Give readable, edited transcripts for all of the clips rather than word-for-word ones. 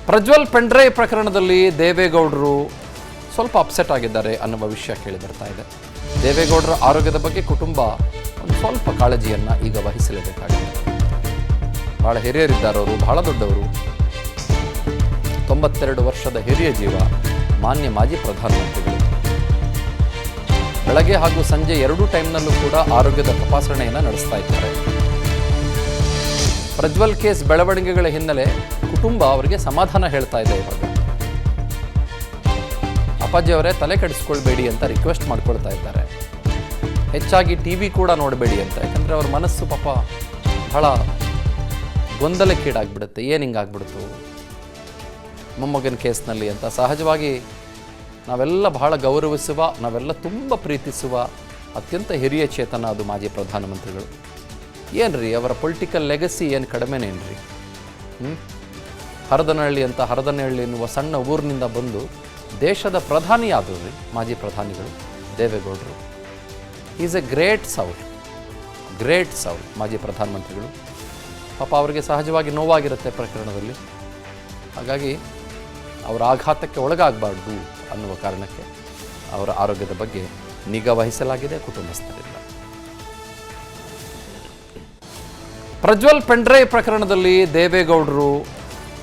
Prajwal pen drive ಪ್ರಕರಣದಲ್ಲಿ ದೇವೇಗೌಡರು ಸ್ವಲ್ಪ ಅಪ್ಸೆಟ್ ಆಗಿದ್ದಾರೆ ಅನ್ನುವ ವಿಷಯ ಕೇಳಿ ಬರ್ತಾ ಇದೆ. ದೇವೇಗೌಡರ ಆರೋಗ್ಯದ ಬಗ್ಗೆ ಕುಟುಂಬ ಒಂದು ಸ್ವಲ್ಪ ಕಾಳಜಿಯನ್ನು ಈಗ ವಹಿಸಲೇಬೇಕಾಗಿದೆ. ಬಹಳ ಹಿರಿಯರಿದ್ದಾರೆ, ಅವರು ಬಹಳ ದೊಡ್ಡವರು, 92 ವರ್ಷದ ಹಿರಿಯ ಜೀವ, ಮಾನ್ಯ ಮಾಜಿ ಪ್ರಧಾನಮಂತ್ರಿಗಳು. ಬೆಳಗ್ಗೆ ಹಾಗೂ ಸಂಜೆ ಎರಡೂ ಟೈಮ್ನಲ್ಲೂ ಕೂಡ ಆರೋಗ್ಯದ ತಪಾಸಣೆಯನ್ನು ನಡೆಸ್ತಾ ಇದ್ದಾರೆ. ಪ್ರಜ್ವಲ್ ಕೇಸ್ ಬೆಳವಣಿಗೆಗಳ ಹಿನ್ನೆಲೆ ಕುಟುಂಬ ಅವರಿಗೆ ಸಮಾಧಾನ ಹೇಳ್ತಾ ಇದೆ. ಇವಾಗ ಅಪ್ಪಾಜಿ ಅವರೇ ತಲೆ ಕೆಡಿಸ್ಕೊಳ್ಬೇಡಿ ಅಂತ ರಿಕ್ವೆಸ್ಟ್ ಮಾಡ್ಕೊಳ್ತಾ ಇದ್ದಾರೆ. ಹೆಚ್ಚಾಗಿ ಟಿವಿ ಕೂಡ ನೋಡಬೇಡಿ ಅಂತ, ಯಾಕಂದರೆ ಅವ್ರ ಮನಸ್ಸು ಪಾಪ ಬಹಳ ಗೊಂದಲಕ್ಕೀಡಾಗ್ಬಿಡುತ್ತೆ. ಏನು ಹಿಂಗಾಗ್ಬಿಡ್ತು ಮೊಮ್ಮಗನ ಕೇಸ್ನಲ್ಲಿ ಅಂತ. ಸಹಜವಾಗಿ ನಾವೆಲ್ಲ ಬಹಳ ಗೌರವಿಸುವ, ನಾವೆಲ್ಲ ತುಂಬ ಪ್ರೀತಿಸುವ ಅತ್ಯಂತ ಹಿರಿಯ ಚೇತನ ಅದು ಮಾಜಿ ಪ್ರಧಾನಮಂತ್ರಿಗಳು. ಏನ್ರಿ ಅವರ ಪೊಲಿಟಿಕಲ್ ಲೆಗಸಿ ಏನು ಕಡಿಮೆನೇನ್ರಿ? ಹರದನಹಳ್ಳಿ ಅಂತ, ಹರದನಹಳ್ಳಿ ಎನ್ನುವ ಸಣ್ಣ ಊರಿನಿಂದ ಬಂದು ದೇಶದ ಪ್ರಧಾನಿ ಆದರು ರೀ ಮಾಜಿ ಪ್ರಧಾನಿಗಳು ದೇವೇಗೌಡರು. ಈಸ್ ಎ ಗ್ರೇಟ್ ಸೌಲ್ ಮಾಜಿ ಪ್ರಧಾನಮಂತ್ರಿಗಳು. ಪಾಪ ಅವರಿಗೆ ಸಹಜವಾಗಿ ನೋವಾಗಿರುತ್ತೆ ಪ್ರಕರಣದಲ್ಲಿ. ಹಾಗಾಗಿ ಅವರ ಆಘಾತಕ್ಕೆ ಒಳಗಾಗಬಾರ್ದು ಅನ್ನುವ ಕಾರಣಕ್ಕೆ ಅವರ ಆರೋಗ್ಯದ ಬಗ್ಗೆ ನಿಗಾ ವಹಿಸಲಾಗಿದೆ ಕುಟುಂಬಸ್ಥರಿಂದ. ಪ್ರಜ್ವಲ್ ಪೆಂಡ್ರೈವ್ ಪ್ರಕರಣದಲ್ಲಿ ದೇವೇಗೌಡರು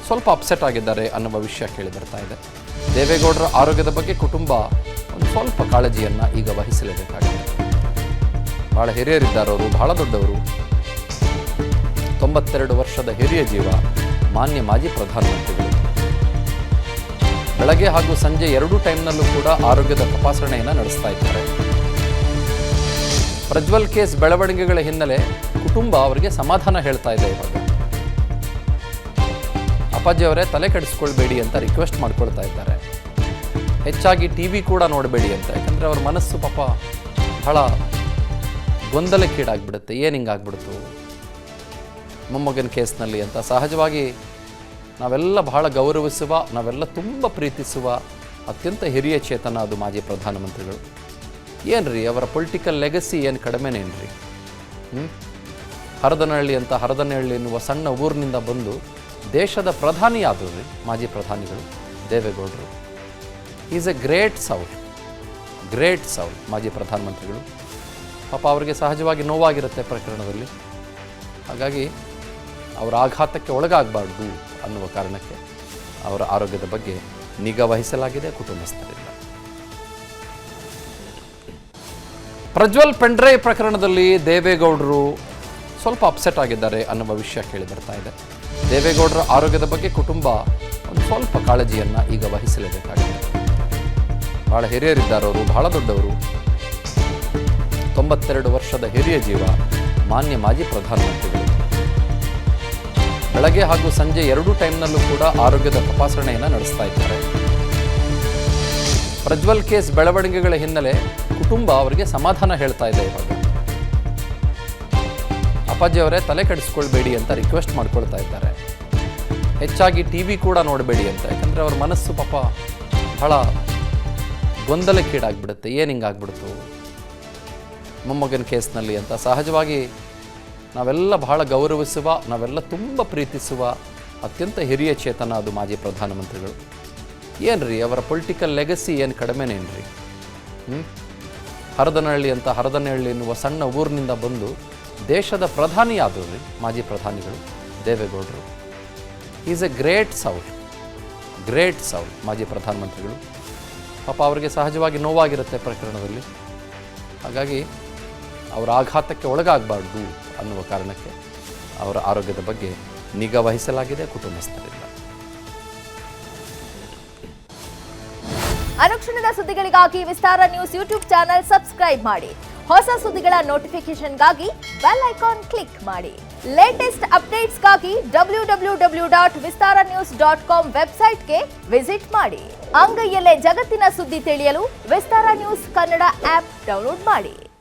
ಸ್ವಲ್ಪ ಅಪ್ಸೆಟ್ ಆಗಿದ್ದಾರೆ ಅನ್ನುವ ವಿಷಯ ಕೇಳಿ ಬರ್ತಾ ಇದೆ. ದೇವೇಗೌಡರ ಆರೋಗ್ಯದ ಬಗ್ಗೆ ಕುಟುಂಬ ಒಂದು ಸ್ವಲ್ಪ ಕಾಳಜಿಯನ್ನು ಈಗ ವಹಿಸಲೇಬೇಕಾಗಿದೆ. ಬಹಳ ಹಿರಿಯರಿದ್ದಾರೆ, ಅವರು ಬಹಳ ದೊಡ್ಡವರು, 92 ವರ್ಷದ ಹಿರಿಯ ಜೀವ, ಮಾನ್ಯ ಮಾಜಿ ಪ್ರಧಾನಮಂತ್ರಿಗಳು. ಬೆಳಗ್ಗೆ ಹಾಗೂ ಸಂಜೆ ಎರಡೂ ಟೈಮ್ನಲ್ಲೂ ಕೂಡ ಆರೋಗ್ಯದ ತಪಾಸಣೆಯನ್ನು ನಡೆಸ್ತಾ ಇದ್ದಾರೆ. ಪ್ರಜ್ವಲ್ ಕೇಸ್ ಬೆಳವಣಿಗೆಗಳ ಹಿನ್ನೆಲೆ ಕುಟುಂಬ ಅವರಿಗೆ ಸಮಾಧಾನ ಹೇಳ್ತಾ ಇದೆ. ಇವಾಗ ಅಪ್ಪಾಜಿ ಅವರೇ ತಲೆ ಕೆಡಿಸ್ಕೊಳ್ಬೇಡಿ ಅಂತ ರಿಕ್ವೆಸ್ಟ್ ಮಾಡ್ಕೊಳ್ತಾ ಇದ್ದಾರೆ. ಹೆಚ್ಚಾಗಿ ಟಿವಿ ಕೂಡ ನೋಡಬೇಡಿ ಅಂತ, ಯಾಕಂದರೆ ಅವ್ರ ಮನಸ್ಸು ಪಾಪ ಬಹಳ ಗೊಂದಲಕ್ಕೀಡಾಗ್ಬಿಡುತ್ತೆ. ಏನು ಹಿಂಗಾಗ್ಬಿಡ್ತು ಮೊಮ್ಮಗನ ಕೇಸ್ನಲ್ಲಿ ಅಂತ. ಸಹಜವಾಗಿ ನಾವೆಲ್ಲ ಬಹಳ ಗೌರವಿಸುವ, ನಾವೆಲ್ಲ ತುಂಬ ಪ್ರೀತಿಸುವ ಅತ್ಯಂತ ಹಿರಿಯ ಚೇತನ ಅದು ಮಾಜಿ ಪ್ರಧಾನಮಂತ್ರಿಗಳು. ಏನ್ರಿ ಅವರ ಪೊಲಿಟಿಕಲ್ ಲೆಗಸಿ ಏನು ಕಡಿಮೆನೇನ್ರಿ? ಹರದನಹಳ್ಳಿ ಅಂತ, ಹರದನಹಳ್ಳಿ ಎನ್ನುವ ಸಣ್ಣ ಊರಿನಿಂದ ಬಂದು ದೇಶದ ಪ್ರಧಾನಿ ಆದರು ರೀ ಮಾಜಿ ಪ್ರಧಾನಿಗಳು ದೇವೇಗೌಡರು. ಈಸ್ ಎ ಗ್ರೇಟ್ ಸೌಲ್ ಮಾಜಿ ಪ್ರಧಾನಮಂತ್ರಿಗಳು. ಪಾಪ ಅವರಿಗೆ ಸಹಜವಾಗಿ ನೋವಾಗಿರುತ್ತೆ ಪ್ರಕರಣದಲ್ಲಿ. ಹಾಗಾಗಿ ಅವರ ಆಘಾತಕ್ಕೆ ಒಳಗಾಗಬಾರ್ದು ಅನ್ನುವ ಕಾರಣಕ್ಕೆ ಅವರ ಆರೋಗ್ಯದ ಬಗ್ಗೆ ನಿಗಾ ವಹಿಸಲಾಗಿದೆ ಕುಟುಂಬಸ್ಥರಿಂದ. ಪ್ರಜ್ವಲ್ ಪೆಂಡ್ರೈವ್ ಪ್ರಕರಣದಲ್ಲಿ ದೇವೇಗೌಡರು ಸ್ವಲ್ಪ ಅಪ್ಸೆಟ್ ಆಗಿದ್ದಾರೆ ಅನ್ನುವ ವಿಷಯ ಕೇಳಿ ಬರ್ತಾ ಇದೆ. ದೇವೇಗೌಡರ ಆರೋಗ್ಯದ ಬಗ್ಗೆ ಕುಟುಂಬ ಒಂದು ಸ್ವಲ್ಪ ಕಾಳಜಿಯನ್ನು ಈಗ ವಹಿಸಲೇಬೇಕಾಗಿದೆ. ಬಹಳ ಹಿರಿಯರಿದ್ದಾರೆ, ಅವರು ಬಹಳ ದೊಡ್ಡವರು, 92 ವರ್ಷದ ಹಿರಿಯ ಜೀವ, ಮಾನ್ಯ ಮಾಜಿ ಪ್ರಧಾನಮಂತ್ರಿಗಳು. ಬೆಳಗ್ಗೆ ಹಾಗೂ ಸಂಜೆ ಎರಡೂ ಟೈಮ್ನಲ್ಲೂ ಕೂಡ ಆರೋಗ್ಯದ ತಪಾಸಣೆಯನ್ನು ನಡೆಸ್ತಾ ಇದ್ದಾರೆ. ಪ್ರಜ್ವಲ್ ಕೇಸ್ ಬೆಳವಣಿಗೆಗಳ ಹಿನ್ನೆಲೆ ಕುಟುಂಬ ಅವರಿಗೆ ಸಮಾಧಾನ ಹೇಳ್ತಾ ಇದೆ. ಇವಾಗ ಅಪ್ಪಾಜಿ ಅವರೇ ತಲೆ ಕೆಡಿಸ್ಕೊಳ್ಬೇಡಿ ಅಂತ ರಿಕ್ವೆಸ್ಟ್ ಮಾಡ್ಕೊಳ್ತಾ ಇದ್ದಾರೆ. ಹೆಚ್ಚಾಗಿ ಟಿವಿ ಕೂಡ ನೋಡಬೇಡಿ ಅಂತ, ಯಾಕಂದರೆ ಅವ್ರ ಮನಸ್ಸು ಪಾಪ ಬಹಳ ಗೊಂದಲಕ್ಕೀಡಾಗ್ಬಿಡುತ್ತೆ. ಏನು ಹಿಂಗಾಗ್ಬಿಡ್ತು ಮೊಮ್ಮಗನ ಕೇಸ್ನಲ್ಲಿ ಅಂತ. ಸಹಜವಾಗಿ ನಾವೆಲ್ಲ ಬಹಳ ಗೌರವಿಸುವ, ನಾವೆಲ್ಲ ತುಂಬ ಪ್ರೀತಿಸುವ ಅತ್ಯಂತ ಹಿರಿಯ ಚೇತನ ಅದು ಮಾಜಿ ಪ್ರಧಾನಮಂತ್ರಿಗಳು. ಏನ್ರಿ ಅವರ ಪೊಲಿಟಿಕಲ್ ಲೆಗಸಿ ಏನು ಕಡಿಮೆನೇನ್ರಿ? ಹರದನಹಳ್ಳಿ ಅಂತ, ಹರದನಹಳ್ಳಿ ಎನ್ನುವ ಸಣ್ಣ ಊರಿನಿಂದ ಬಂದು ದೇಶದ ಪ್ರಧಾನಿ ಆದರು ರೀ ಮಾಜಿ ಪ್ರಧಾನಿಗಳು ದೇವೇಗೌಡರು. ಈಸ್ ಎ ಗ್ರೇಟ್ ಸೌಲ್ ಮಾಜಿ ಪ್ರಧಾನಮಂತ್ರಿಗಳು. ಪಾಪ ಅವರಿಗೆ ಸಹಜವಾಗಿ ನೋವಾಗಿರುತ್ತೆ ಪ್ರಕರಣದಲ್ಲಿ. ಹಾಗಾಗಿ ಅವರ ಆಘಾತಕ್ಕೆ ಒಳಗಾಗಬಾರ್ದು ಅನ್ನುವ ಕಾರಣಕ್ಕೆ ಅವರ ಆರೋಗ್ಯದ ಬಗ್ಗೆ ನಿಗಾ ವಹಿಸಲಾಗಿದೆ ಕುಟುಂಬಸ್ಥರಿಂದ. ಅನುಕ್ಷಣದ ಸುದ್ದಿಗಳಿಗಾಗಿ ವಿಸ್ತಾರ ನ್ಯೂಸ್ ಯೂಟ್ಯೂಬ್ ಚಾನೆಲ್ ಸಬ್ಸ್ಕ್ರೈಬ್ ಮಾಡಿ. ಹೊಸ ಸುದ್ದಿಗಳ ನೋಟಿಫಿಕೇಶನ್ಗಾಗಿ ಬೆಲ್ ಐಕಾನ್ ಕ್ಲಿಕ್ ಮಾಡಿ. ಲೇಟೆಸ್ಟ್ ಅಪ್ಡೇಟ್ಸ್ಗಾಗಿ www.vistaranews.com ವೆಬ್ಸೈಟ್ಗೆ ವಿಸಿಟ್ ಮಾಡಿ. ಅಂಗೈಯಲ್ಲೇ ಜಗತ್ತಿನ ಸುದ್ದಿ ತಿಳಿಯಲು ವಿಸ್ತಾರ ನ್ಯೂಸ್ ಕನ್ನಡ ಆಪ್ ಡೌನ್ಲೋಡ್ ಮಾಡಿ.